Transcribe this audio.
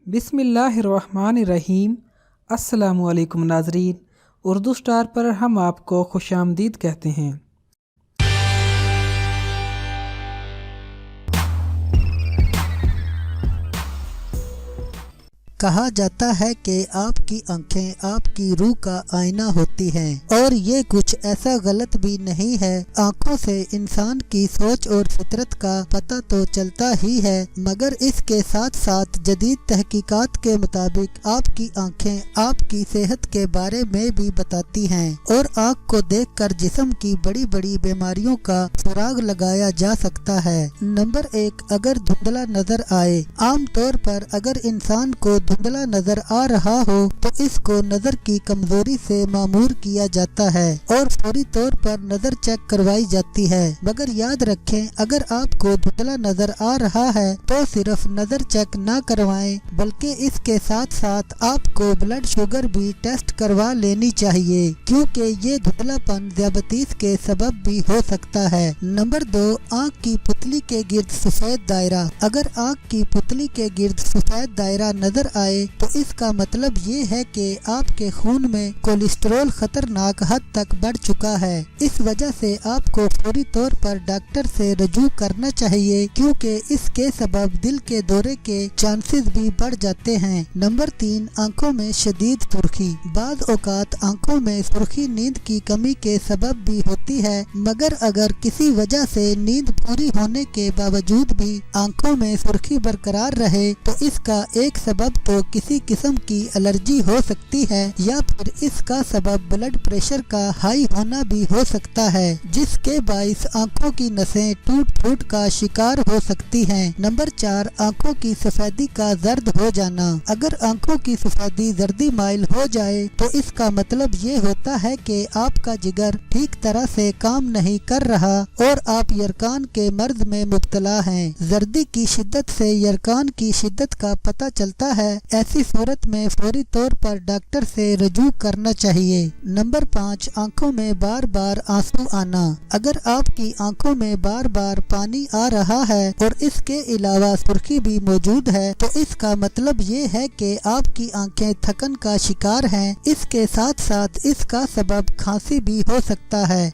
बिस्मिल्लाहिर्रहमानिर्रहीम। अस्सलामुअलैकुम नाज़रीन, उर्दू स्टार पर हम आपको खुशामदीद कहते हैं। कहा जाता है कि आपकी आंखें आपकी रूह का आईना होती हैं और ये कुछ ऐसा गलत भी नहीं है। आंखों से इंसान की सोच और फितरत का पता तो चलता ही है, मगर इसके साथ साथ जदीद तहकीकात के मुताबिक आपकी आंखें आपकी सेहत के बारे में भी बताती हैं और आंख को देखकर जिस्म की बड़ी बड़ी बीमारियों का सुराग लगाया जा सकता है। नंबर 1, अगर धुंधला नजर आए। आम तौर पर अगर इंसान को धुंधला नजर आ रहा हो तो इसको नजर की कमजोरी से मामूर किया जाता है और फौरी तौर पर नजर चेक करवाई जाती है। मगर याद रखें, अगर आपको धुंधला नजर आ रहा है तो सिर्फ नजर चेक न करवाएं, बल्कि इसके साथ साथ आपको ब्लड शुगर भी टेस्ट करवा लेनी चाहिए, क्योंकि ये धुंधलापन ज़ियादतीस के सबब भी हो सकता है। नंबर 2, आँख की पुतली के गिर्द सफेद दायरा। अगर आँख की पुतली के गिर्द सफेद दायरा नजर आए तो इसका मतलब ये है कि आपके खून में कोलेस्ट्रॉल खतरनाक हद तक बढ़ चुका है। इस वजह से आपको फौरी तौर पर डॉक्टर से रजू करना चाहिए, क्योंकि इसके सबब दिल के दौरे के चांसेस भी बढ़ जाते हैं। नंबर 3, आंखों में शदीद सुर्खी। बाज़ औकात आंखों में सुर्खी नींद की कमी के सबब भी होती है, मगर अगर किसी वजह से नींद पूरी होने के बावजूद भी आंखों में सुर्खी बरकरार रहे तो इसका एक सबब तो किसी किस्म की एलर्जी हो सकती है, या फिर इसका सबब ब्लड प्रेशर का हाई होना भी हो सकता है, जिसके बाइस आंखों की नसें टूट फूट का शिकार हो सकती हैं। नंबर 4, आंखों की सफेदी का जर्द हो जाना। अगर आंखों की सफेदी जर्दी माइल हो जाए तो इसका मतलब ये होता है कि आपका जिगर ठीक तरह से काम नहीं कर रहा और आप यरकान के मर्ज में मुब्तला हैं। जर्दी की शिद्दत से यरकान की शिद्दत का पता चलता है। ऐसी सूरत में फौरी तौर पर डॉक्टर से रजू करना चाहिए। नंबर 5, आंखों में बार बार आंसू आना। अगर आपकी आंखों में बार बार पानी आ रहा है और इसके अलावा सुर्खी भी मौजूद है तो इसका मतलब ये है कि आपकी आंखें थकन का शिकार हैं। इसके साथ साथ इसका सबब खांसी भी हो सकता है।